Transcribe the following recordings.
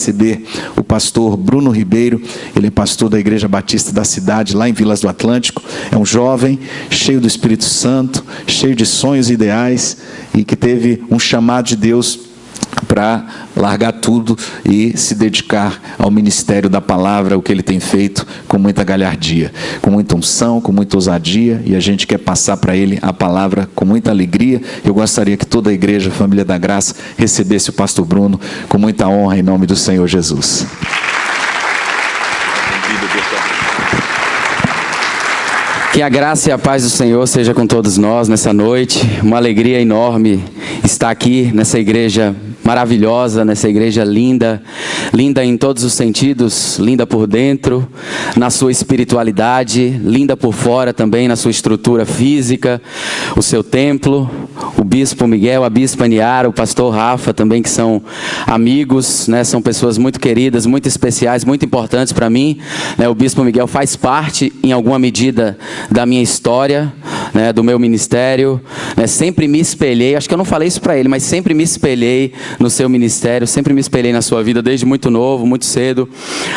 Receber o pastor Bruno Ribeiro. Ele é pastor da Igreja Batista da cidade, lá em Vilas do Atlântico. É um jovem cheio do Espírito Santo, cheio de sonhos e ideais, e que teve um chamado de Deus para largar tudo e se dedicar ao ministério da palavra, o que ele tem feito com muita galhardia, com muita unção, com muita ousadia, e a gente quer passar para ele a palavra com muita alegria. Eu gostaria que toda a igreja, Família da Graça, recebesse o pastor Bruno com muita honra em nome do Senhor Jesus. Que a graça e a paz do Senhor seja com todos nós nessa noite. Uma alegria enorme estar aqui nessa igreja maravilhosa, nessa igreja linda, linda em todos os sentidos, linda por dentro, na sua espiritualidade, linda por fora também, na sua estrutura física, o seu templo, o bispo Miguel, a bispa Niara, o pastor Rafa também, que são amigos, né? São pessoas muito queridas, muito especiais, muito importantes para mim, né? O bispo Miguel faz parte, em alguma medida, da minha história, né? Do meu ministério, né? Sempre me espelhei, acho que eu não falei isso para ele, mas sempre me espelhei no seu ministério, sempre me espelhei na sua vida, desde muito novo, muito cedo,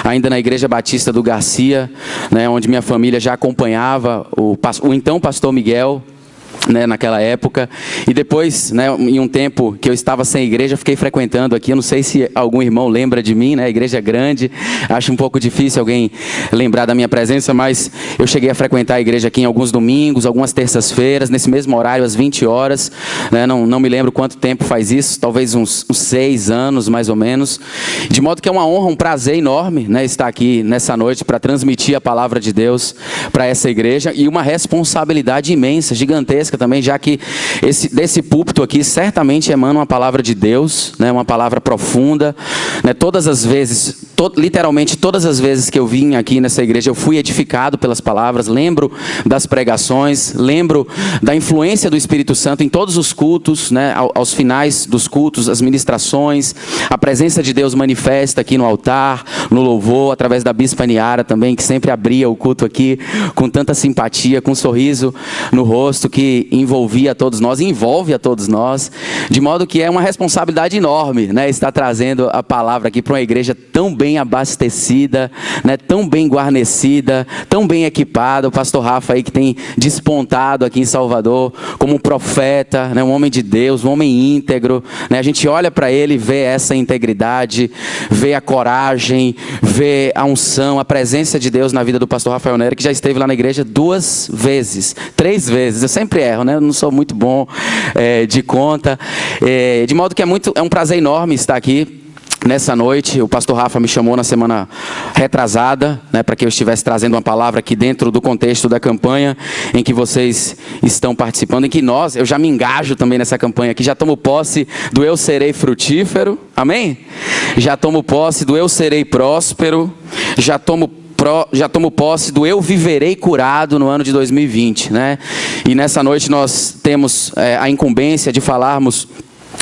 ainda na Igreja Batista do Garcia, né? Onde minha família já acompanhava o então pastor Miguel, né, naquela época. E depois, né, em um tempo que eu estava sem igreja, fiquei frequentando aqui. Eu não sei se algum irmão lembra de mim, né? A igreja é grande, acho um pouco difícil alguém lembrar da minha presença, mas eu cheguei a frequentar a igreja aqui em alguns domingos, algumas terças-feiras, nesse mesmo horário, às 20 horas, né? Não me lembro quanto tempo faz isso, talvez uns 6 anos, mais ou menos. De modo que é uma honra, um prazer enorme, né, estar aqui nessa noite para transmitir a palavra de Deus para essa igreja, e uma responsabilidade imensa, gigantesca também, já que desse púlpito aqui certamente emana uma palavra de Deus, né, uma palavra profunda, né, todas as vezes, literalmente todas as vezes que eu vim aqui nessa igreja, eu fui edificado pelas palavras, lembro das pregações, lembro da influência do Espírito Santo em todos os cultos, né, aos finais dos cultos, as ministrações, a presença de Deus manifesta aqui no altar, no louvor, através da bispa Niara também, que sempre abria o culto aqui com tanta simpatia, com um sorriso no rosto, que envolvia a todos nós, envolve a todos nós, de modo que é uma responsabilidade enorme, né, estar trazendo a palavra aqui para uma igreja tão bem abastecida, né, tão bem guarnecida, tão bem equipada. O pastor Rafa aí, que tem despontado aqui em Salvador como um profeta, né, um homem de Deus, um homem íntegro, né, a gente olha para ele e vê essa integridade, vê a coragem, vê a unção, a presença de Deus na vida do pastor Rafael Nery, que já esteve lá na igreja 2 vezes, 3 vezes, eu sempre erro, né? Eu não sou muito bom de conta, de modo que é um prazer enorme estar aqui nessa noite. O pastor Rafa me chamou na semana retrasada, né, para que eu estivesse trazendo uma palavra aqui dentro do contexto da campanha em que vocês estão participando, em que eu já me engajo também nessa campanha aqui, já tomo posse do eu serei frutífero, amém? Já tomo posse do eu serei próspero, já tomo posse do eu viverei curado no ano de 2020, né? E nessa noite nós temos a incumbência de falarmos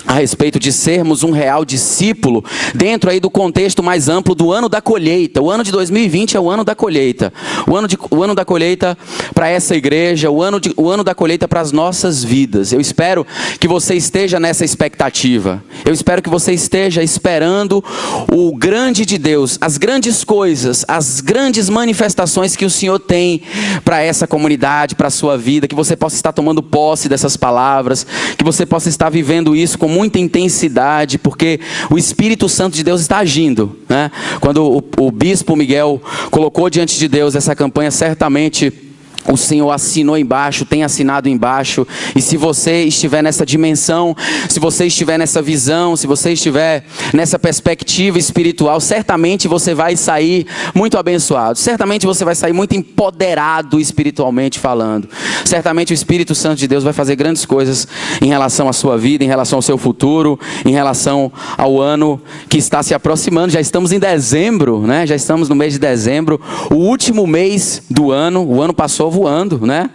a respeito de sermos um real discípulo dentro aí do contexto mais amplo do ano da colheita. O ano de 2020 é o ano da colheita. O ano da colheita para essa igreja, o ano da colheita para as nossas vidas. Eu espero que você esteja nessa expectativa. Eu espero que você esteja esperando o grande de Deus, as grandes coisas, as grandes manifestações que o Senhor tem para essa comunidade, para a sua vida, que você possa estar tomando posse dessas palavras, que você possa estar vivendo isso com muita intensidade, porque o Espírito Santo de Deus está agindo, né? Quando o bispo Miguel colocou diante de Deus essa campanha, certamente o Senhor assinou embaixo, tem assinado embaixo. E se você estiver nessa dimensão, se você estiver nessa visão, se você estiver nessa perspectiva espiritual, certamente você vai sair muito abençoado. Certamente você vai sair muito empoderado espiritualmente falando. Certamente o Espírito Santo de Deus vai fazer grandes coisas em relação à sua vida, em relação ao seu futuro, em relação ao ano que está se aproximando. Já estamos em dezembro, né? Já estamos no mês de dezembro, o último mês do ano. O ano passou voando, né?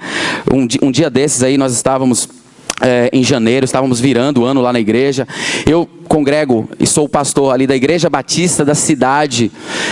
Um dia desses aí nós estávamos em janeiro, estávamos virando o ano lá na igreja. Eu congrego e sou pastor ali da Igreja Batista da cidade,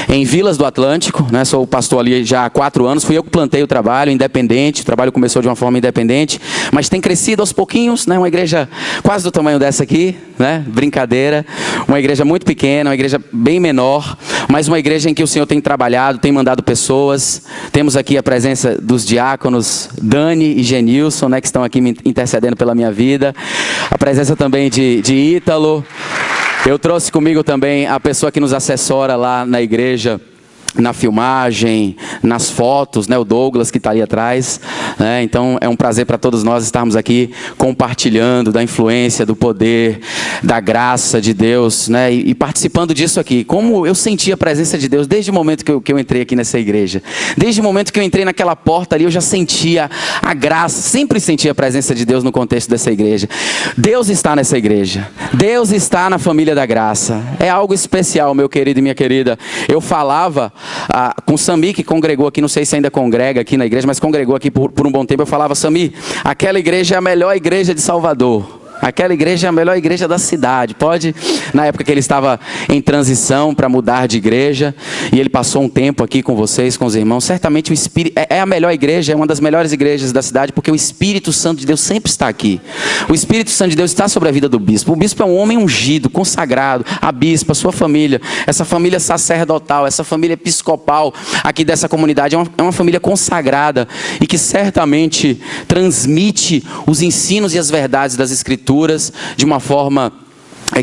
em Vilas do Atlântico, né? Sou pastor ali já há 4 anos, fui eu que plantei o trabalho, independente, o trabalho começou de uma forma independente, mas tem crescido aos pouquinhos, né? Uma igreja quase do tamanho dessa aqui, né? Brincadeira, uma igreja muito pequena, uma igreja bem menor, mas uma igreja em que o Senhor tem trabalhado, tem mandado pessoas. Temos aqui a presença dos diáconos Dani e Genilson, né? Que estão aqui me intercedendo pela minha vida, a presença também de Ítalo. Eu trouxe comigo também a pessoa que nos assessora lá na igreja, na filmagem, nas fotos, né? O Douglas, que está ali atrás, né? Então é um prazer para todos nós estarmos aqui compartilhando da influência, do poder, da graça de Deus, né? E participando disso aqui. Como eu senti a presença de Deus desde o momento que eu entrei aqui nessa igreja. Desde o momento que eu entrei naquela porta ali, eu já sentia a graça, sempre senti a presença de Deus no contexto dessa igreja. Deus está nessa igreja, Deus está na família da graça. É algo especial, meu querido e minha querida. Eu falava com o Sami, que congregou aqui, não sei se ainda congrega aqui na igreja, mas congregou aqui por um bom tempo. Eu falava: Sami, aquela igreja é a melhor igreja de Salvador. Aquela igreja é a melhor igreja da cidade. Pode, na época que ele estava em transição para mudar de igreja, e ele passou um tempo aqui com vocês, com os irmãos, certamente o Espírito é a melhor igreja, é uma das melhores igrejas da cidade, porque o Espírito Santo de Deus sempre está aqui. O Espírito Santo de Deus está sobre a vida do bispo. O bispo é um homem ungido, consagrado, a bispa, a sua família, essa família sacerdotal, essa família episcopal aqui dessa comunidade, é uma família consagrada e que certamente transmite os ensinos e as verdades das Escrituras de uma forma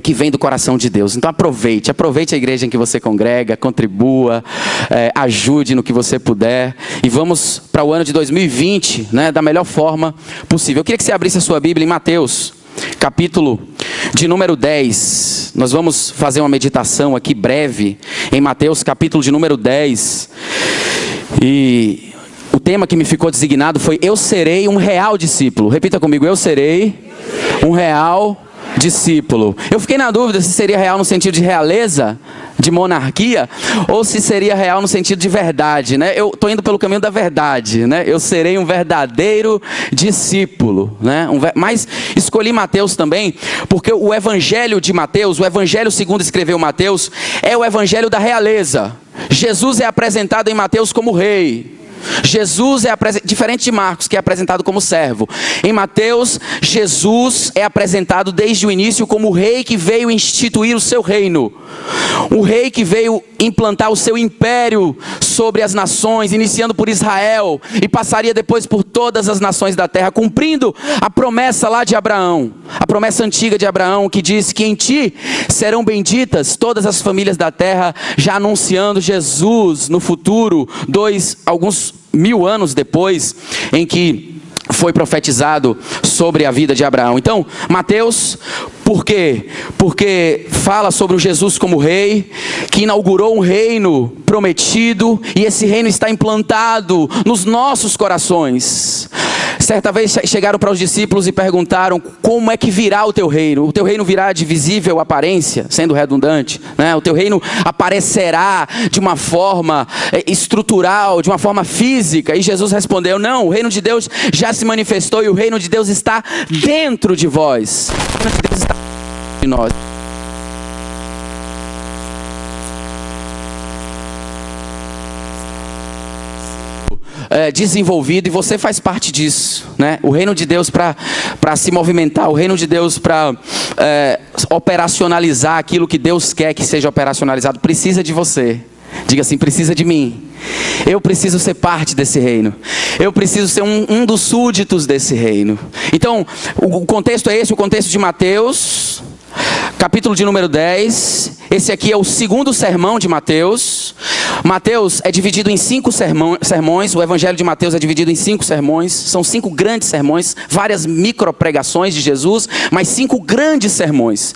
que vem do coração de Deus. Então aproveite a igreja em que você congrega, contribua, ajude no que você puder, e vamos para o ano de 2020, né, da melhor forma possível. Eu queria que você abrisse a sua Bíblia em Mateus, capítulo de número 10. Nós vamos fazer uma meditação aqui breve em Mateus, capítulo de número 10, e o tema que me ficou designado foi: eu serei um real discípulo. Repita comigo: eu serei um real discípulo. Eu fiquei na dúvida se seria real no sentido de realeza, de monarquia, ou se seria real no sentido de verdade, né? Eu estou indo pelo caminho da verdade, né? Eu serei um verdadeiro discípulo, né? Mas escolhi Mateus também, porque o evangelho de Mateus, o evangelho segundo escreveu Mateus, é o evangelho da realeza. Jesus é apresentado em Mateus como rei. Jesus é diferente de Marcos, que é apresentado como servo. Em Mateus, Jesus é apresentado desde o início como o rei que veio instituir o seu reino, o rei que veio implantar o seu império sobre as nações, iniciando por Israel, e passaria depois por todas as nações da terra, cumprindo a promessa lá de Abraão, a promessa antiga de Abraão, que diz que em ti serão benditas todas as famílias da terra, já anunciando Jesus no futuro, alguns 1000 anos depois, em que foi profetizado sobre a vida de Abraão. Então, Mateus, por quê? Porque fala sobre o Jesus como rei, que inaugurou um reino prometido, e esse reino está implantado nos nossos corações. Certa vez chegaram para os discípulos e perguntaram: como é que virá o teu reino? O teu reino virá de visível aparência, sendo redundante, né? O teu reino aparecerá de uma forma estrutural, de uma forma física. E Jesus respondeu: não, o reino de Deus já se manifestou, e o reino de Deus está dentro de vós. O reino de Deus está dentro de nós. Desenvolvido, e você faz parte disso, né? O reino de Deus para se movimentar, o reino de Deus para operacionalizar aquilo que Deus quer que seja operacionalizado, precisa de você. Diga assim: precisa de mim. Eu preciso ser parte desse reino. Eu preciso ser um dos súditos desse reino. Então, o contexto é esse, o contexto de Mateus, capítulo de número 10. Esse aqui é o segundo sermão de Mateus. Mateus é dividido em 5 sermões. O evangelho de Mateus é dividido em 5 sermões. São 5 grandes sermões, várias micropregações de Jesus, mas 5 grandes sermões.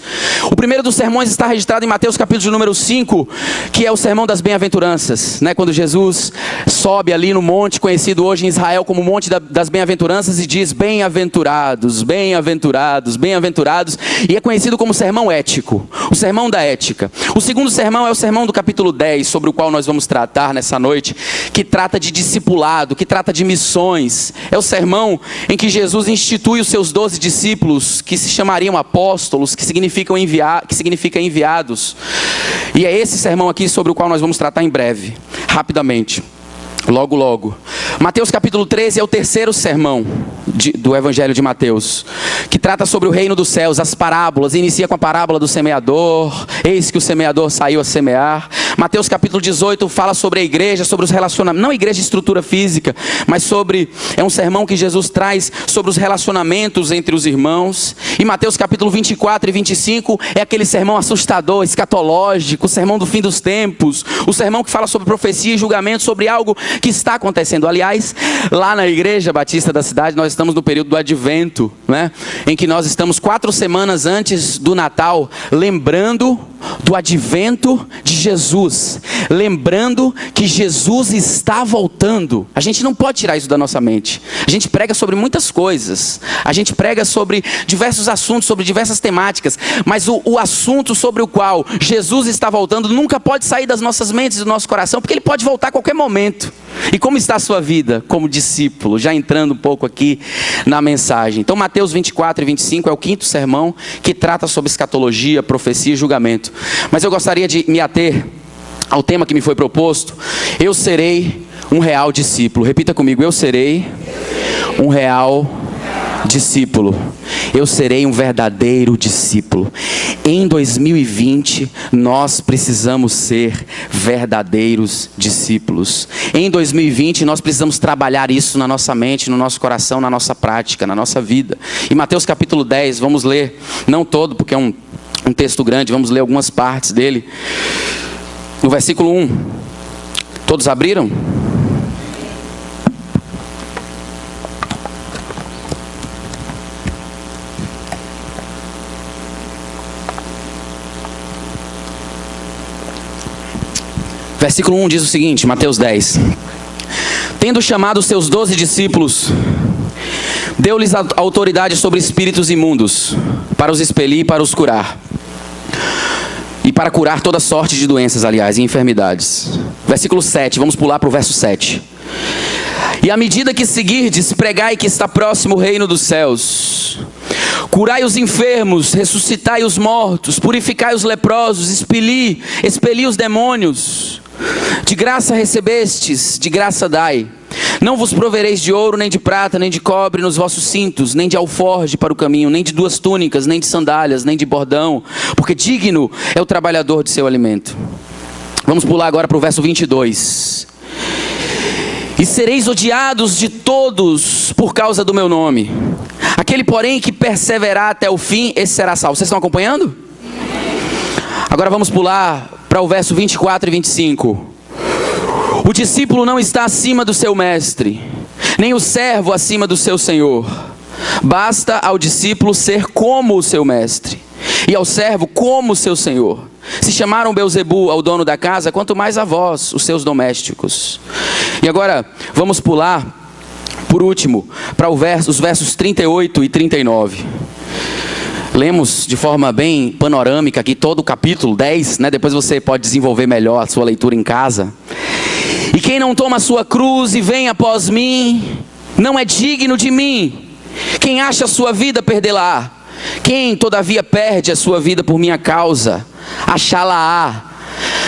O primeiro dos sermões está registrado em Mateus capítulo de número 5, que é o sermão das bem-aventuranças, né? Quando Jesus sobe ali no monte, conhecido hoje em Israel como o monte das bem-aventuranças, e diz: bem-aventurados, bem-aventurados, bem-aventurados, e é conhecido como sermão ético, o sermão da ética. prática. O segundo sermão é o sermão do capítulo 10, sobre o qual nós vamos tratar nessa noite, que trata de discipulado, que trata de missões. É o sermão em que Jesus institui os seus 12 discípulos, que se chamariam apóstolos, que significa enviados. E é esse sermão aqui sobre o qual nós vamos tratar em breve, rapidamente. Logo. Mateus capítulo 13 é o terceiro sermão do Evangelho de Mateus, que trata sobre o reino dos céus, as parábolas. Inicia com a parábola do semeador. Eis que o semeador saiu a semear. Mateus capítulo 18 fala sobre a igreja, sobre os relacionamentos, não a igreja de estrutura física, mas é um sermão que Jesus traz sobre os relacionamentos entre os irmãos. E Mateus capítulo 24 e 25 é aquele sermão assustador, escatológico, o sermão do fim dos tempos, o sermão que fala sobre profecia e julgamento, sobre algo que está acontecendo. Aliás, lá na Igreja Batista da cidade, nós estamos no período do Advento, né? Em que nós estamos 4 semanas antes do Natal, lembrando do advento de Jesus, lembrando que Jesus está voltando. A gente não pode tirar isso da nossa mente. A gente prega sobre muitas coisas, a gente prega sobre diversos assuntos, sobre diversas temáticas, mas o assunto sobre o qual Jesus está voltando nunca pode sair das nossas mentes e do nosso coração, porque ele pode voltar a qualquer momento. E como está a sua vida como discípulo? Já entrando um pouco aqui na mensagem. Então Mateus 24 e 25 é o quinto sermão que trata sobre escatologia, profecia e julgamento. Mas eu gostaria de me ater ao tema que me foi proposto. Eu serei um real discípulo. Repita comigo: eu serei um real discípulo. Eu serei um verdadeiro discípulo. Em 2020, nós precisamos ser verdadeiros discípulos. Em 2020, nós precisamos trabalhar isso na nossa mente, no nosso coração, na nossa prática, na nossa vida. Em Mateus capítulo 10, vamos ler, não todo, porque é um texto grande, vamos ler algumas partes dele. No versículo 1, todos abriram? Versículo 1 diz o seguinte, Mateus 10. Tendo chamado os seus 12 discípulos, deu-lhes a autoridade sobre espíritos imundos, para os expelir e para os curar. E para curar toda sorte de doenças, aliás, e enfermidades. Versículo 7, vamos pular para o verso 7. E à medida que seguirdes, pregai que está próximo o reino dos céus. Curai os enfermos, ressuscitai os mortos, purificai os leprosos, expeli os demônios. De graça recebestes, de graça dai. Não vos provereis de ouro, nem de prata, nem de cobre nos vossos cintos, nem de alforje para o caminho, nem de 2 túnicas, nem de sandálias, nem de bordão, porque digno é o trabalhador de seu alimento. Vamos pular agora para o verso 22. E sereis odiados de todos por causa do meu nome. Aquele, porém, que perseverar até o fim, esse será salvo. Vocês estão acompanhando? Agora vamos pular para o verso 24 e 25. O discípulo não está acima do seu mestre, nem o servo acima do seu senhor. Basta ao discípulo ser como o seu mestre, e ao servo como o seu senhor. Se chamaram Beelzebu ao dono da casa, quanto mais a vós, os seus domésticos. E agora vamos pular, por último, para os versos 38 e 39. Lemos de forma bem panorâmica aqui todo o capítulo 10, né? Depois você pode desenvolver melhor a sua leitura em casa. E quem não toma a sua cruz e vem após mim, não é digno de mim. Quem acha a sua vida, perdê-la-á. Quem todavia perde a sua vida por minha causa, achá-la-á.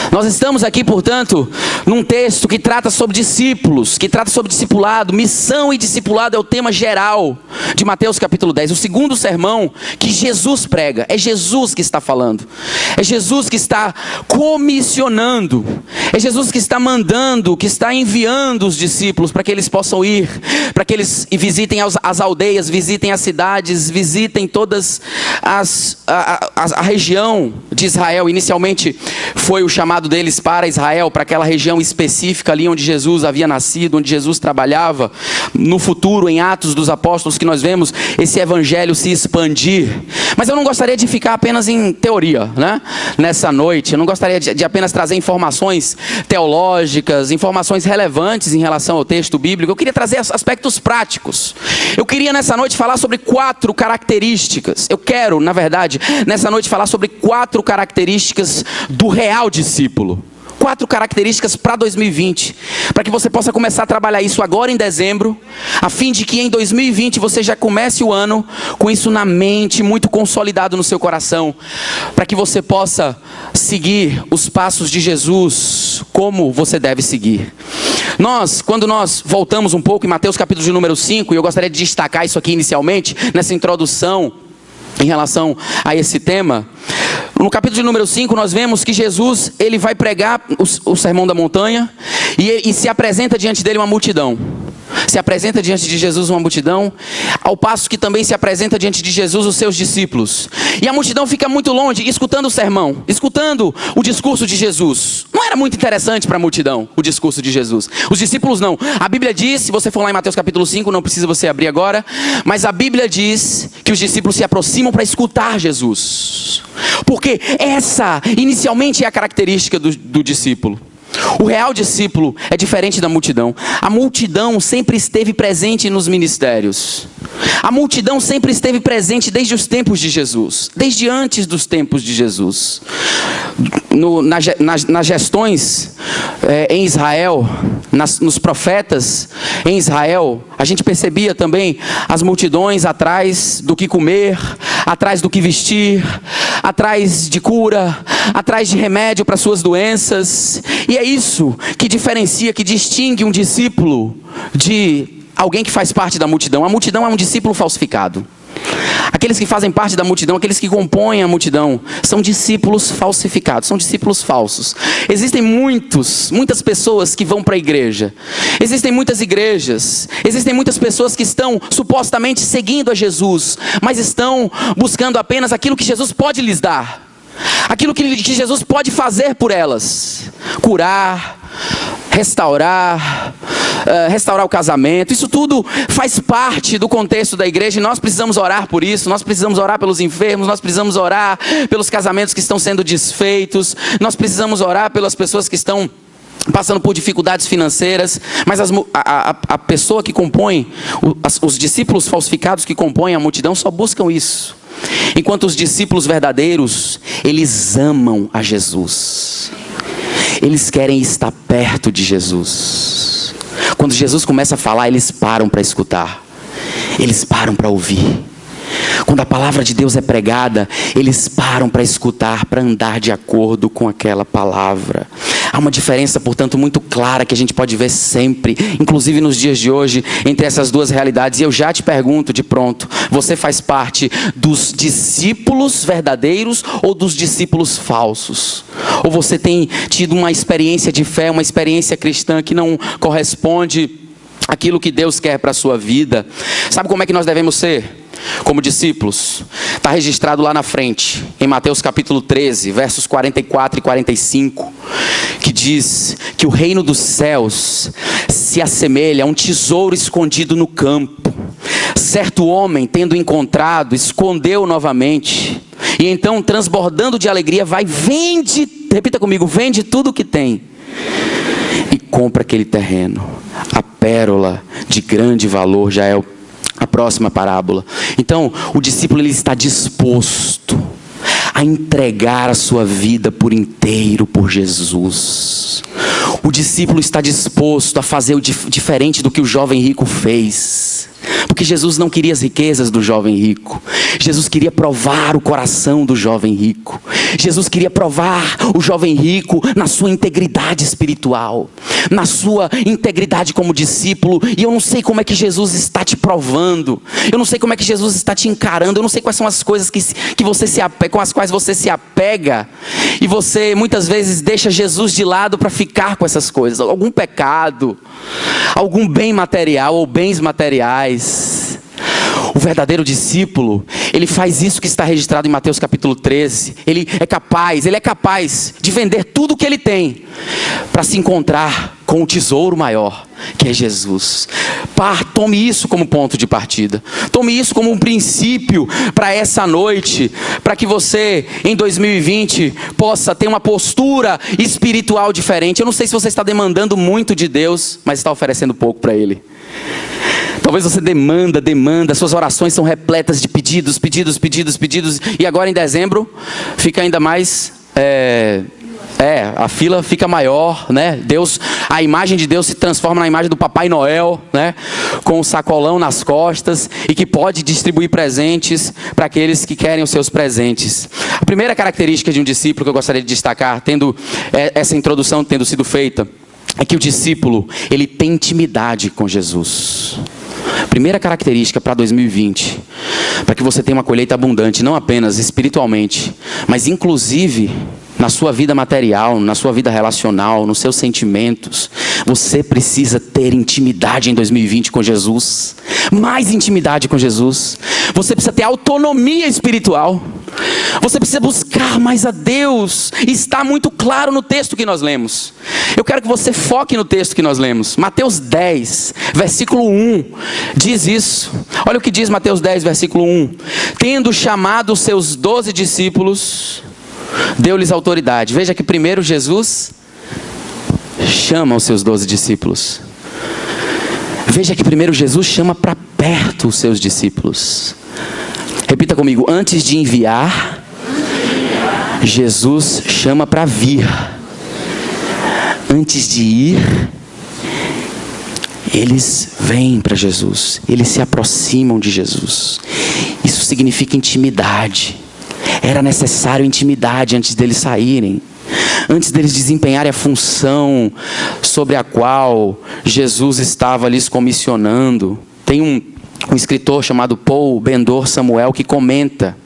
Nós estamos aqui, portanto, num texto que trata sobre discípulos, que trata sobre discipulado. Missão e discipulado é o tema geral de Mateus capítulo 10. O segundo sermão que Jesus prega, é Jesus que está falando. É Jesus que está comissionando. É Jesus que está mandando, que está enviando os discípulos para que eles possam ir, para que eles visitem as aldeias, visitem as cidades, visitem todas a região de Israel. Inicialmente foi o chamado deles para Israel, para aquela região específica ali onde Jesus havia nascido, onde Jesus trabalhava. No futuro, em Atos dos Apóstolos, que nós vemos esse evangelho se expandir. Mas eu não gostaria de ficar apenas em teoria, né? Nessa noite, eu não gostaria de apenas trazer informações teológicas, informações relevantes em relação ao texto bíblico. Eu queria trazer aspectos práticos. Eu queria nessa noite falar sobre 4 características. Eu quero, na verdade, nessa noite falar sobre 4 características do real discípulo. 4 características para 2020, para que você possa começar a trabalhar isso agora em dezembro, a fim de que em 2020 você já comece o ano com isso na mente, muito consolidado no seu coração, para que você possa seguir os passos de Jesus, como você deve seguir. Quando nós voltamos um pouco em Mateus capítulo de número 5, e eu gostaria de destacar isso aqui inicialmente, nessa introdução, em relação a esse tema. No capítulo de número 5, nós vemos que Jesus, ele vai pregar o sermão da montanha, e se apresenta diante dele uma multidão. Se apresenta diante de Jesus uma multidão, ao passo que também se apresenta diante de Jesus os seus discípulos. E a multidão fica muito longe, escutando o sermão, escutando o discurso de Jesus. Não era muito interessante para a multidão, o discurso de Jesus. Os discípulos não. A Bíblia diz, se você for lá em Mateus capítulo 5, não precisa você abrir agora, mas a Bíblia diz que os discípulos se aproximam para escutar Jesus. Porque essa, inicialmente, é a característica do discípulo. O real discípulo é diferente da multidão. A multidão sempre esteve presente nos ministérios. A multidão sempre esteve presente desde os tempos de Jesus, desde antes dos tempos de Jesus. Nas gestões em Israel, nos profetas em Israel, a gente percebia também as multidões atrás do que comer, atrás do que vestir, atrás de cura, atrás de remédio para suas doenças. E é isso que diferencia, que distingue um discípulo de alguém que faz parte da multidão. A multidão é um discípulo falsificado. Aqueles que fazem parte da multidão, aqueles que compõem a multidão, são discípulos falsificados, são discípulos falsos. Existem muitas pessoas que vão para a igreja. Existem muitas igrejas. Existem muitas pessoas que estão supostamente seguindo a Jesus, mas estão buscando apenas aquilo que Jesus pode lhes dar. Aquilo que Jesus pode fazer por elas. Curar, restaurar o casamento. Isso tudo faz parte do contexto da igreja, e nós precisamos orar por isso. Nós precisamos orar pelos enfermos, nós precisamos orar pelos casamentos que estão sendo desfeitos, nós precisamos orar pelas pessoas que estão passando por dificuldades financeiras. Mas a pessoa que compõe, os discípulos falsificados que compõem a multidão só buscam isso. Enquanto os discípulos verdadeiros, eles amam a Jesus. Eles querem estar perto de Jesus. Quando Jesus começa a falar, eles param para escutar. Eles param para ouvir. Quando a palavra de Deus é pregada, eles param para escutar, para andar de acordo com aquela palavra. Há uma diferença, portanto, muito clara que a gente pode ver sempre, inclusive nos dias de hoje, entre essas duas realidades. E eu já te pergunto de pronto, você faz parte dos discípulos verdadeiros ou dos discípulos falsos? Ou você tem tido uma experiência de fé, uma experiência cristã que não corresponde àquilo que Deus quer para a sua vida? Sabe como é que nós devemos ser? Como discípulos, está registrado lá na frente, em Mateus capítulo 13, versos 44 e 45, que diz que o reino dos céus se assemelha a um tesouro escondido no campo. Certo homem, tendo encontrado, escondeu novamente, e então, transbordando de alegria, vende, repita comigo, vende tudo o que tem, e compra aquele terreno. A pérola de grande valor já é a próxima parábola. Então, o discípulo, ele está disposto a entregar a sua vida por inteiro por Jesus. O discípulo está disposto a fazer o diferente do que o jovem rico fez. Porque Jesus não queria as riquezas do jovem rico. Jesus queria provar o coração do jovem rico. Jesus queria provar o jovem rico na sua integridade espiritual, na sua integridade como discípulo. E eu não sei como é que Jesus está te provando. Eu não sei como é que Jesus está te encarando. Eu não sei quais são as coisas com as quais você se apega. E você muitas vezes deixa Jesus de lado para ficar com essas coisas. Algum pecado, algum bem material ou bens materiais. O verdadeiro discípulo, ele faz isso que está registrado em Mateus capítulo 13. Ele é capaz de vender tudo o que ele tem para se encontrar com o tesouro maior, que é Jesus. Tome isso como ponto de partida. Tome isso como um princípio para essa noite, para que você, em 2020, possa ter uma postura espiritual diferente. Eu não sei se você está demandando muito de Deus, mas está oferecendo pouco para Ele. Talvez você demanda, suas orações são repletas de pedidos, e agora em dezembro fica ainda mais... a fila fica maior, né? A imagem de Deus se transforma na imagem do Papai Noel, né? Com um sacolão nas costas e que pode distribuir presentes para aqueles que querem os seus presentes. A primeira característica de um discípulo que eu gostaria de destacar, tendo essa introdução tendo sido feita, é que o discípulo, ele tem intimidade com Jesus. Primeira característica para 2020, para que você tenha uma colheita abundante, não apenas espiritualmente, mas inclusive na sua vida material, na sua vida relacional, nos seus sentimentos. Você precisa ter intimidade em 2020 com Jesus. Mais intimidade com Jesus. Você precisa ter autonomia espiritual. Você precisa buscar mais a Deus. Está muito claro no texto que nós lemos. Eu quero que você foque no texto que nós lemos. Mateus 10, versículo 1, diz isso. Olha o que diz Mateus 10, versículo 1. Tendo chamado os seus 12 discípulos, deu-lhes autoridade. Veja que primeiro Jesus chama os seus 12 discípulos. Veja que primeiro Jesus chama para perto os seus discípulos. Repita comigo: antes de enviar, Jesus chama para vir. Antes de ir, eles vêm para Jesus. Eles se aproximam de Jesus. Isso significa intimidade. Era necessário intimidade antes deles saírem, antes deles desempenharem a função sobre a qual Jesus estava lhes comissionando. Tem um escritor chamado Paul Bendor Samuel que comenta,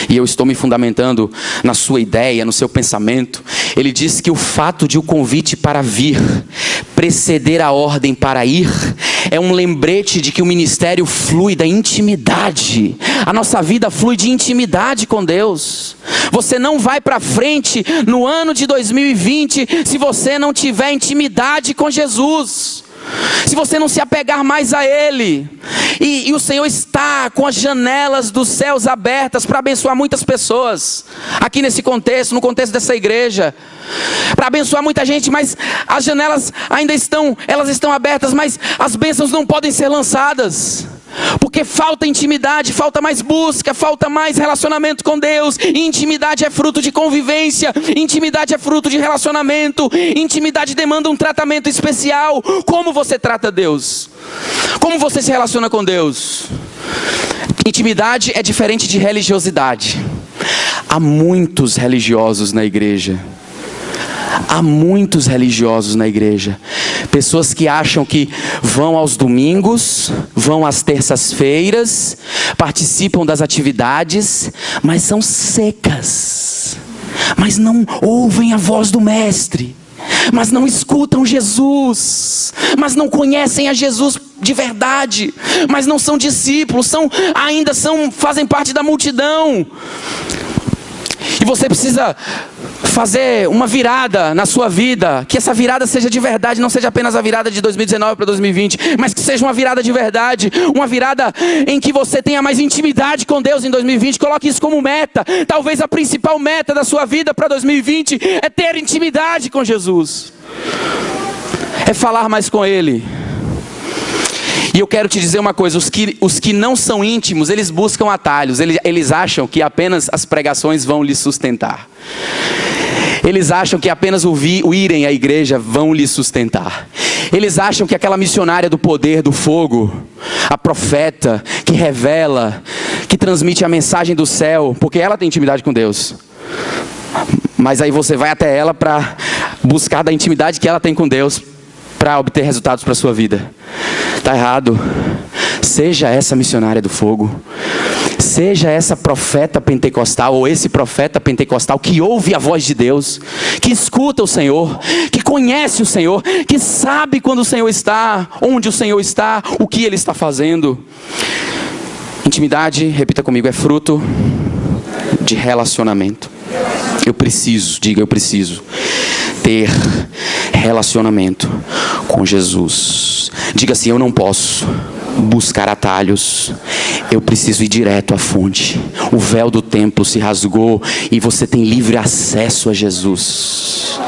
e eu estou me fundamentando na sua ideia, no seu pensamento. Ele diz que o fato de o convite para vir preceder a ordem para ir é um lembrete de que o ministério flui da intimidade. A nossa vida flui de intimidade com Deus. Você não vai para frente no ano de 2020 se você não tiver intimidade com Jesus, se você não se apegar mais a Ele. E o Senhor está com as janelas dos céus abertas para abençoar muitas pessoas, aqui nesse contexto, no contexto dessa igreja, para abençoar muita gente, mas as janelas ainda estão abertas, mas as bênçãos não podem ser lançadas, porque falta intimidade, falta mais busca, falta mais relacionamento com Deus. E intimidade é fruto de convivência, intimidade é fruto de relacionamento, intimidade demanda um tratamento especial. Como você trata Deus? Como você se relaciona com Deus? Intimidade é diferente de religiosidade. Há muitos religiosos na igreja. Há muitos religiosos na igreja. Pessoas que acham que vão aos domingos, vão às terças-feiras, participam das atividades, mas são secas, mas não ouvem a voz do Mestre, mas não escutam Jesus, mas não conhecem a Jesus de verdade, mas não são discípulos, fazem parte da multidão. E você precisa fazer uma virada na sua vida, que essa virada seja de verdade, não seja apenas a virada de 2019 para 2020, mas que seja uma virada de verdade, uma virada em que você tenha mais intimidade com Deus em 2020. Coloque isso como meta. Talvez a principal meta da sua vida para 2020 é ter intimidade com Jesus, é falar mais com Ele. E eu quero te dizer uma coisa: os que não são íntimos, eles buscam atalhos. Eles acham que apenas as pregações vão lhes sustentar. Eles acham que apenas o irem à igreja vão lhes sustentar. Eles acham que aquela missionária do poder, do fogo, a profeta que revela, que transmite a mensagem do céu, porque ela tem intimidade com Deus. Mas aí você vai até ela para buscar da intimidade que ela tem com Deus, para obter resultados para a sua vida. Está errado. Seja essa missionária do fogo, seja essa profeta pentecostal, ou esse profeta pentecostal que ouve a voz de Deus, que escuta o Senhor, que conhece o Senhor, que sabe quando o Senhor está, onde o Senhor está, o que Ele está fazendo. Intimidade, repita comigo, é fruto de relacionamento. Eu preciso ter relacionamento com Jesus. Diga assim: eu não posso buscar atalhos, eu preciso ir direto à fonte. O véu do templo se rasgou e você tem livre acesso a Jesus.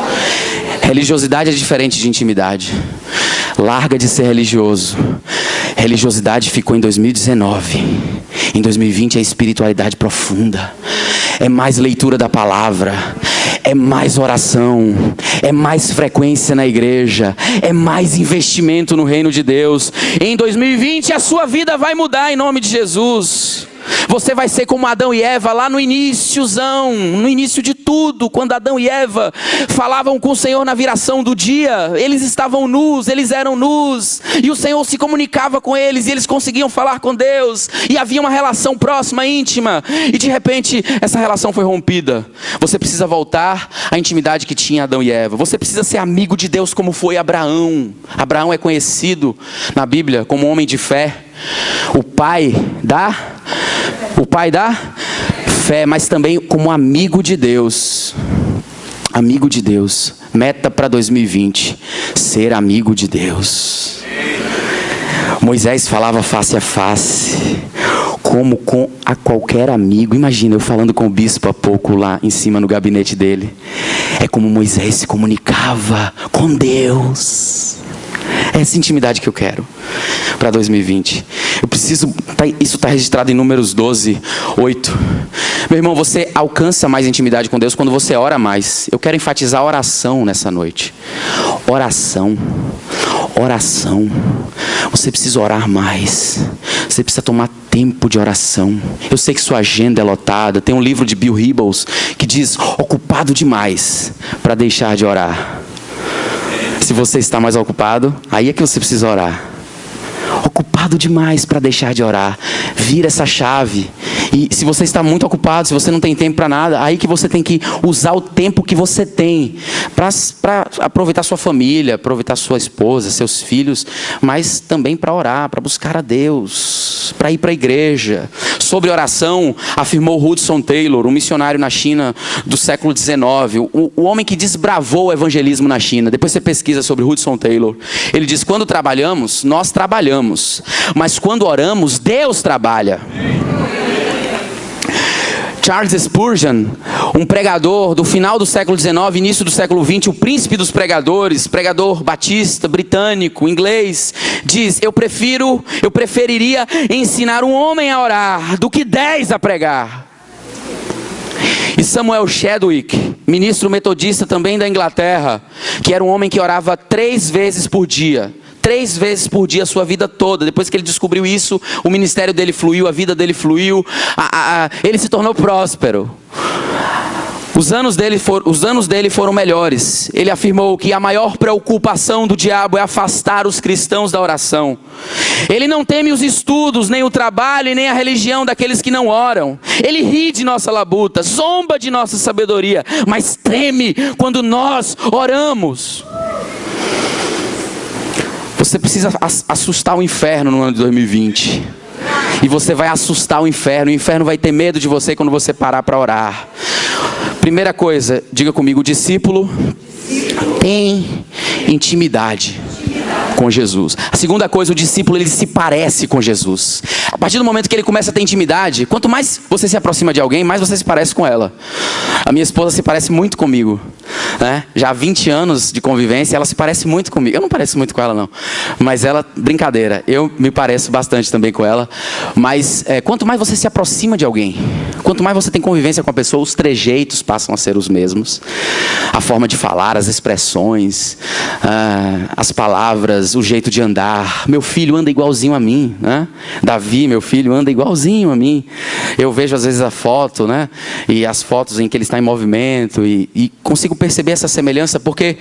Religiosidade é diferente de intimidade. Larga de ser religioso. Religiosidade ficou em 2019. Em 2020 é espiritualidade profunda. É mais leitura da palavra, é mais oração, é mais frequência na igreja, é mais investimento no reino de Deus. Em 2020 a sua vida vai mudar em nome de Jesus. Você vai ser como Adão e Eva lá no iníciozão, no início de tudo, quando Adão e Eva falavam com o Senhor na viração do dia. Eles estavam nus, eles eram nus, e o Senhor se comunicava com eles, e eles conseguiam falar com Deus, e havia uma relação próxima, íntima, e de repente essa relação foi rompida. Você precisa voltar à intimidade que tinha Adão e Eva. Você precisa ser amigo de Deus como foi Abraão. Abraão é conhecido na Bíblia como um homem de fé, o pai da fé, mas também como amigo de Deus. Amigo de Deus. Meta para 2020: ser amigo de Deus. Moisés falava face a face, como com a qualquer amigo. Imagina eu falando com o bispo há pouco lá em cima no gabinete dele. É como Moisés se comunicava com Deus. É essa intimidade que eu quero para 2020. Eu preciso, isso está registrado em Números 12, 8. Meu irmão, você alcança mais intimidade com Deus quando você ora mais. Eu quero enfatizar a oração nessa noite. Oração. Oração. Você precisa orar mais. Você precisa tomar tempo de oração. Eu sei que sua agenda é lotada. Tem um livro de Bill Hybels que diz: ocupado demais para deixar de orar. Se você está mais ocupado, aí é que você precisa orar. Ocupado demais para deixar de orar. Vira essa chave. E se você está muito ocupado, se você não tem tempo para nada, aí que você tem que usar o tempo que você tem para aproveitar sua família, aproveitar sua esposa, seus filhos, mas também para orar, para buscar a Deus, para ir para a igreja. Sobre oração, afirmou Hudson Taylor, um missionário na China do século XIX, o homem que desbravou o evangelismo na China. Depois você pesquisa sobre Hudson Taylor. Ele diz: quando trabalhamos, nós trabalhamos, mas quando oramos, Deus trabalha. Charles Spurgeon, um pregador do final do século XIX, início do século XX, o príncipe dos pregadores, pregador batista, britânico, inglês, diz: eu preferiria ensinar um homem a orar do que 10 a pregar. E Samuel Chadwick, ministro metodista também da Inglaterra, que era um homem que orava 3 vezes por dia. 3 vezes por dia a sua vida toda. Depois que ele descobriu isso, o ministério dele fluiu, a vida dele fluiu, ele se tornou próspero. Os anos dele foram melhores. Ele afirmou que a maior preocupação do diabo é afastar os cristãos da oração. Ele não teme os estudos, nem o trabalho e nem a religião daqueles que não oram. Ele ri de nossa labuta, zomba de nossa sabedoria, mas treme quando nós oramos. Você precisa assustar o inferno no ano de 2020. E você vai assustar o inferno vai ter medo de você quando você parar para orar. Primeira coisa, diga comigo: o discípulo tem intimidade com Jesus. A segunda coisa, o discípulo, ele se parece com Jesus. A partir do momento que ele começa a ter intimidade, quanto mais você se aproxima de alguém, mais você se parece com ela. A minha esposa se parece muito comigo, né? Já há 20 anos de convivência, ela se parece muito comigo. Eu não pareço muito com ela, não. Mas ela, brincadeira, eu me pareço bastante também com ela. Mas quanto mais você se aproxima de alguém, quanto mais você tem convivência com a pessoa, os trejeitos passam a ser os mesmos. A forma de falar, as expressões, as palavras, o jeito de andar. Meu filho anda igualzinho a mim, né? Davi, meu filho, anda igualzinho a mim. Eu vejo às vezes a foto, né? E as fotos em que ele está em movimento e consigo perceber essa semelhança, porque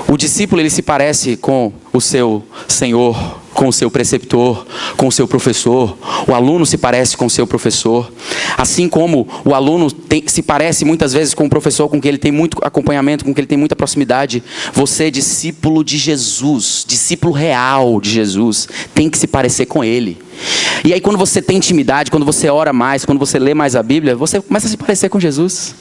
o discípulo, ele se parece com o seu Senhor, com o seu preceptor, com o seu professor. O aluno se parece com o seu professor. Assim como o aluno se parece muitas vezes com o professor, com quem ele tem muito acompanhamento, com quem ele tem muita proximidade. Você, discípulo de Jesus, discípulo real de Jesus, tem que se parecer com ele. E aí quando você tem intimidade, quando você ora mais, quando você lê mais a Bíblia, você começa a se parecer com Jesus.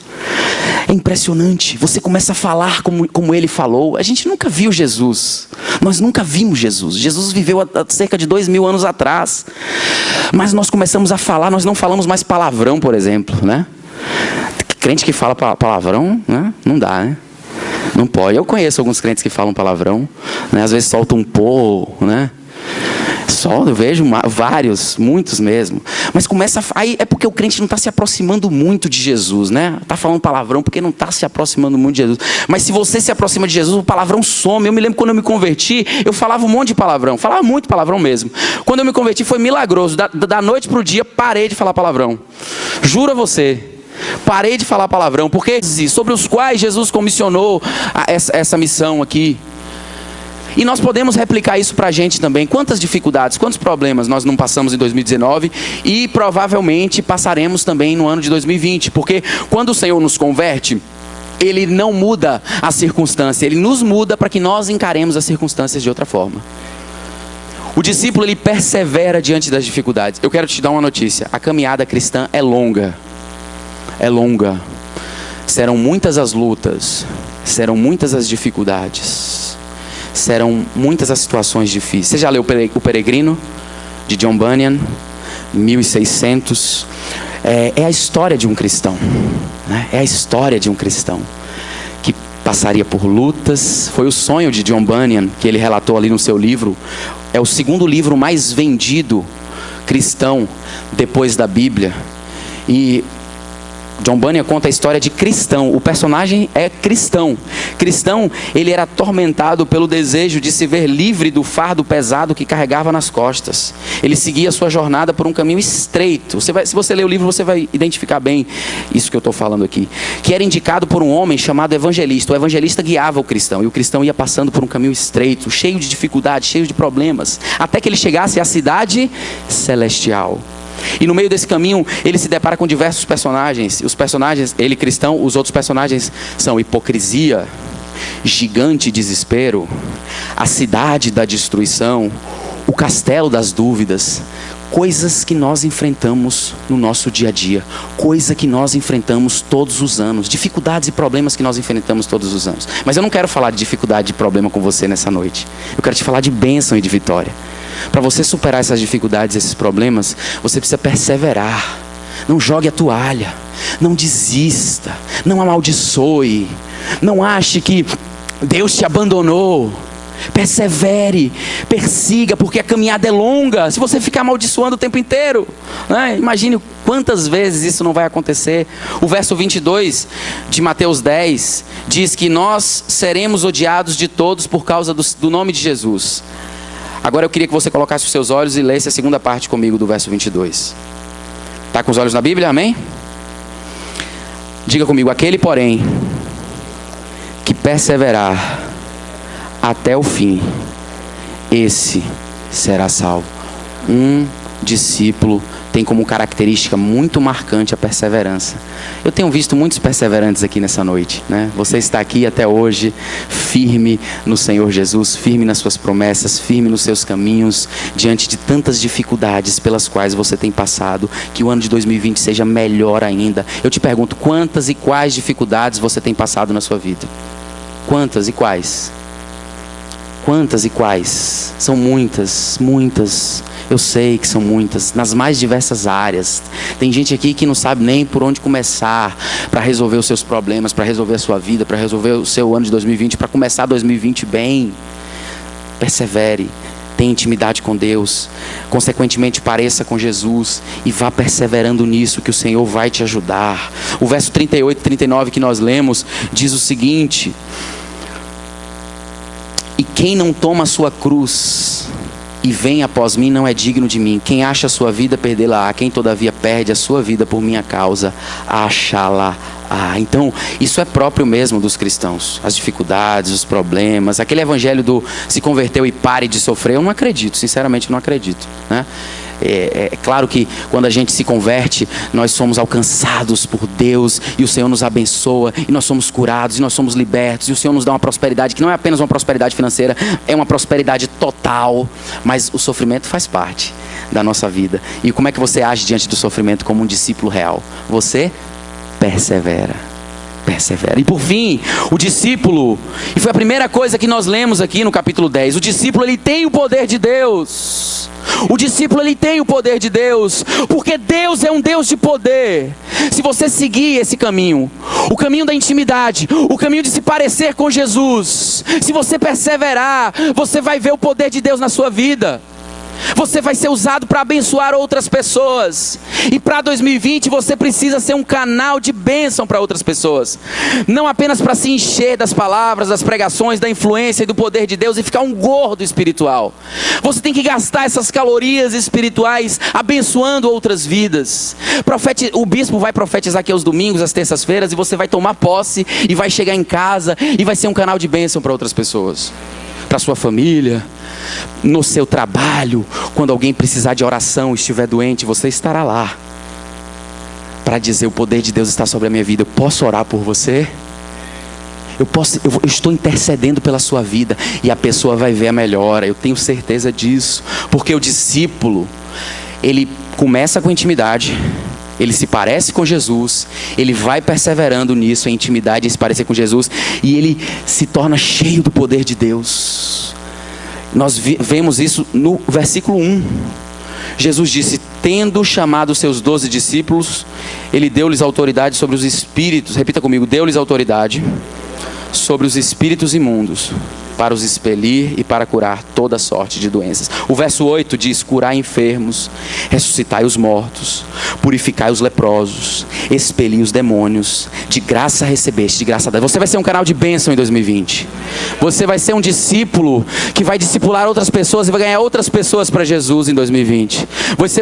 É impressionante, você começa a falar como ele falou. A gente nunca viu Jesus, nós nunca vimos Jesus. Jesus viveu há cerca de 2000 anos atrás. Mas nós começamos a falar, nós não falamos mais palavrão, por exemplo, né? Crente que fala palavrão, né? Não dá, né? Não pode. Eu conheço alguns crentes que falam palavrão, né? Às vezes soltam um pô, né? Eu vejo vários, muitos mesmo. Mas aí é porque o crente não está se aproximando muito de Jesus, né? Está falando palavrão porque não está se aproximando muito de Jesus. Mas se você se aproxima de Jesus, o palavrão some. Eu me lembro quando eu me converti, eu falava um monte de palavrão. Falava muito palavrão mesmo. Quando eu me converti foi milagroso. Da noite para o dia, parei de falar palavrão. Juro a você. Parei de falar palavrão. Porque sobre os quais Jesus comissionou essa missão aqui. E nós podemos replicar isso para a gente também. Quantas dificuldades, quantos problemas nós não passamos em 2019 e provavelmente passaremos também no ano de 2020. Porque quando o Senhor nos converte, Ele não muda a circunstância, Ele nos muda para que nós encaremos as circunstâncias de outra forma. O discípulo, ele persevera diante das dificuldades. Eu quero te dar uma notícia. A caminhada cristã é longa. É longa. Serão muitas as lutas. Serão muitas as dificuldades. Serão muitas as situações difíceis. Você já leu O Peregrino, de John Bunyan, 1600? É a história de um cristão, né? É a história de um cristão que passaria por lutas. Foi o sonho de John Bunyan, que ele relatou ali no seu livro. É o segundo livro mais vendido cristão depois da Bíblia. E John Bunyan conta a história de Cristão. O personagem é Cristão. Cristão, ele era atormentado pelo desejo de se ver livre do fardo pesado que carregava nas costas. Ele seguia a sua jornada por um caminho estreito. Se você ler o livro, você vai identificar bem isso que eu estou falando aqui. Que era indicado por um homem chamado evangelista. O evangelista guiava o cristão. E o cristão ia passando por um caminho estreito, cheio de dificuldades, cheio de problemas. Até que ele chegasse à cidade celestial. E no meio desse caminho, ele se depara com diversos personagens. Os personagens, ele cristão, os outros personagens são hipocrisia, gigante desespero, a cidade da destruição, o castelo das dúvidas. Coisas que nós enfrentamos no nosso dia a dia. Coisa que nós enfrentamos todos os anos. Dificuldades e problemas que nós enfrentamos todos os anos. Mas eu não quero falar de dificuldade e problema com você nessa noite. Eu quero te falar de bênção e de vitória. Para você superar essas dificuldades, esses problemas, você precisa perseverar. Não jogue a toalha. Não desista. Não amaldiçoe. Não ache que Deus te abandonou. Persevere, persiga, porque a caminhada é longa. Se você ficar amaldiçoando o tempo inteiro, né? Imagine quantas vezes isso não vai acontecer. O verso 22 de Mateus 10 diz que nós seremos odiados de todos por causa do nome de Jesus. Agora eu queria que você colocasse os seus olhos e lesse a segunda parte comigo do verso 22. Está com os olhos na Bíblia? Amém? Diga comigo: aquele, porém, que perseverar até o fim, esse será salvo. Um discípulo tem como característica muito marcante a perseverança. Eu tenho visto muitos perseverantes aqui nessa noite, né? Você está aqui até hoje, firme no Senhor Jesus, firme nas suas promessas, firme nos seus caminhos, diante de tantas dificuldades pelas quais você tem passado. Que o ano de 2020 seja melhor ainda. Eu te pergunto, quantas e quais dificuldades você tem passado na sua vida? Quantas e quais? Quantas e quais? São muitas, muitas. Eu sei que são muitas, nas mais diversas áreas. Tem gente aqui que não sabe nem por onde começar para resolver os seus problemas, para resolver a sua vida, para resolver o seu ano de 2020, para começar 2020 bem. Persevere, tenha intimidade com Deus, consequentemente pareça com Jesus e vá perseverando nisso, que o Senhor vai te ajudar. O verso 38 e 39 que nós lemos diz o seguinte: e quem não toma a sua cruz e vem após mim não é digno de mim. Quem acha a sua vida, perdê-la-á. Quem todavia perde a sua vida por minha causa, achá-la-á. Então, isso é próprio mesmo dos cristãos. As dificuldades, os problemas. Aquele evangelho do se converteu e pare de sofrer, eu não acredito. Sinceramente, não acredito, né? É claro que quando a gente se converte, nós somos alcançados por Deus e o Senhor nos abençoa e nós somos curados e nós somos libertos e o Senhor nos dá uma prosperidade que não é apenas uma prosperidade financeira, é uma prosperidade total. Mas o sofrimento faz parte. da nossa vida. E como é que você age diante do sofrimento como um discípulo real? Você persevera. Persevera. E por fim, o discípulo, e foi a primeira coisa que nós lemos aqui no capítulo 10, o discípulo, ele tem o poder de Deus. O discípulo, ele tem o poder de Deus, porque Deus é um Deus de poder. Se você seguir esse caminho, o caminho da intimidade, o caminho de se parecer com Jesus, se você perseverar, você vai ver o poder de Deus na sua vida. Você vai ser usado para abençoar outras pessoas. E para 2020 você precisa ser um canal de bênção para outras pessoas. Não apenas para se encher das palavras, das pregações, da influência e do poder de Deus e ficar um gordo espiritual. Você tem que gastar essas calorias espirituais abençoando outras vidas. O bispo vai profetizar aqui aos domingos, às terças-feiras, e você vai tomar posse e vai chegar em casa e vai ser um canal de bênção para outras pessoas. Para sua família, no seu trabalho, quando alguém precisar de oração, estiver doente, você estará lá para dizer: o poder de Deus está sobre a minha vida. Eu posso orar por você? Eu estou intercedendo pela sua vida, e a pessoa vai ver a melhora. Eu tenho certeza disso, porque o discípulo, ele começa com intimidade, ele se parece com Jesus, ele vai perseverando nisso, em intimidade, em se parecer com Jesus, e ele se torna cheio do poder de Deus. Nós vemos isso no versículo 1. Jesus disse: tendo chamado os seus 12 discípulos, ele deu-lhes autoridade sobre os espíritos. Repita comigo: deu-lhes autoridade sobre os espíritos imundos, para os expelir e para curar toda sorte de doenças. O verso 8 diz: curai enfermos, ressuscitai os mortos, purificai os leprosos, expeli os demônios, de graça recebeste, de graça dada. Você vai ser um canal de bênção em 2020. Você vai ser um discípulo que vai discipular outras pessoas e vai ganhar outras pessoas para Jesus em 2020.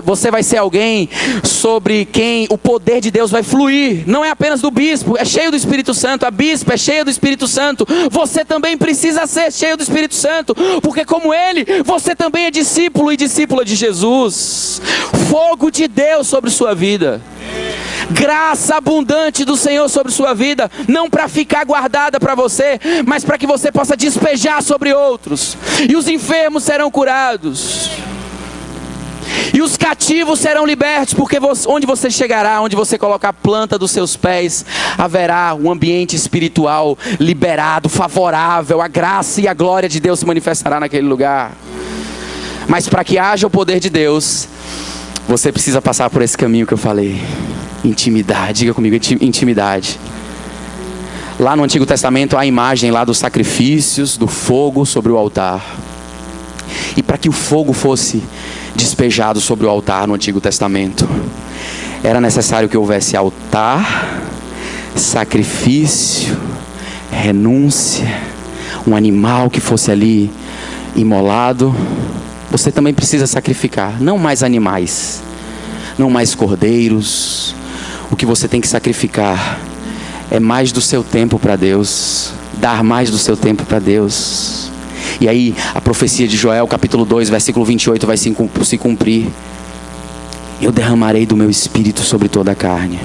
Você vai ser alguém sobre quem o poder de Deus vai fluir. Não é apenas do bispo, é cheio do Espírito Santo. A bispa é cheia do Espírito Santo. Você também precisa ser cheio do Espírito Santo, porque como ele, você também é discípulo e discípula de Jesus. Fogo de Deus sobre sua vida, graça abundante do Senhor sobre sua vida, não para ficar guardada para você, mas para que você possa despejar sobre outros. E os enfermos serão curados, e os cativos serão libertos, porque onde você chegará, onde você colocar a planta dos seus pés, haverá um ambiente espiritual liberado, favorável. A graça e a glória de Deus se manifestará naquele lugar. Mas para que haja o poder de Deus, você precisa passar por esse caminho que eu falei. Intimidade, diga comigo: intimidade. Lá no Antigo Testamento há a imagem lá dos sacrifícios, do fogo sobre o altar. E para que o fogo fosse despejado sobre o altar no Antigo Testamento, era necessário que houvesse altar, sacrifício, renúncia, um animal que fosse ali imolado. Você também precisa sacrificar, não mais animais, não mais cordeiros. O que você tem que sacrificar é mais do seu tempo para Deus, dar mais do seu tempo para Deus. E aí a profecia de Joel, capítulo 2, versículo 28 vai se cumprir. Eu derramarei do meu espírito sobre toda a carne.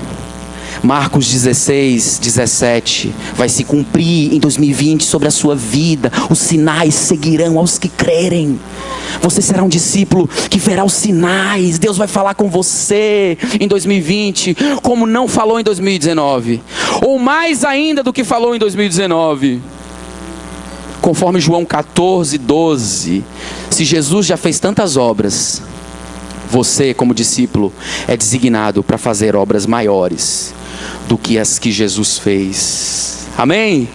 Marcos 16, 17 vai se cumprir em 2020 sobre a sua vida. Os sinais seguirão aos que crerem. Você será um discípulo que verá os sinais. Deus vai falar com você em 2020 como não falou em 2019, ou mais ainda do que falou em 2019. Conforme João 14, 12, se Jesus já fez tantas obras, você como discípulo é designado para fazer obras maiores do que as que Jesus fez. Amém?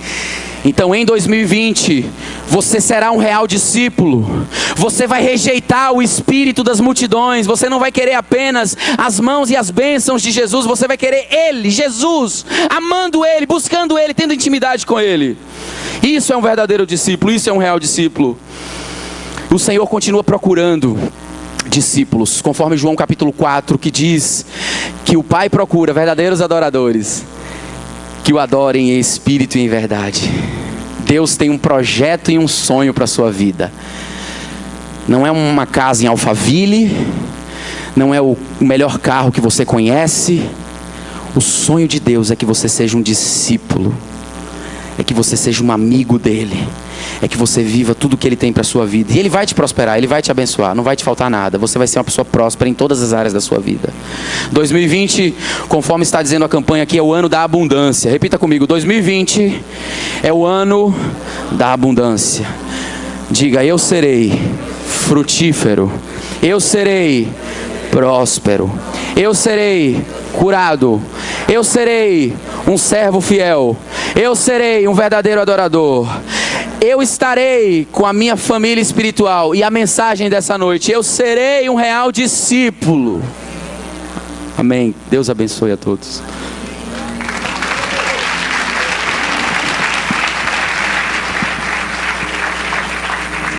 Então em 2020, você será um real discípulo. Você vai rejeitar o espírito das multidões. Você não vai querer apenas as mãos e as bênçãos de Jesus. Você vai querer Ele, Jesus, amando Ele, buscando Ele, tendo intimidade com Ele. Isso é um verdadeiro discípulo, isso é um real discípulo. O Senhor continua procurando discípulos, conforme João capítulo 4, que diz que o Pai procura verdadeiros adoradores, que o adorem em espírito e em verdade. Deus tem um projeto e um sonho para a sua vida. Não é uma casa em Alphaville, não é o melhor carro que você conhece. O sonho de Deus é que você seja um discípulo, é que que você seja um amigo dele, é que você viva tudo que ele tem para a sua vida. E ele vai te prosperar, ele vai te abençoar, não vai te faltar nada. Você vai ser uma pessoa próspera em todas as áreas da sua vida. 2020, conforme está dizendo a campanha aqui, é o ano da abundância. Repita comigo, 2020 é o ano da abundância. Diga, eu serei frutífero, eu serei próspero, eu serei curado, eu serei um servo fiel, eu serei um verdadeiro adorador, eu estarei com a minha família espiritual. E a mensagem dessa noite: eu serei um real discípulo. Amém. Deus abençoe a todos.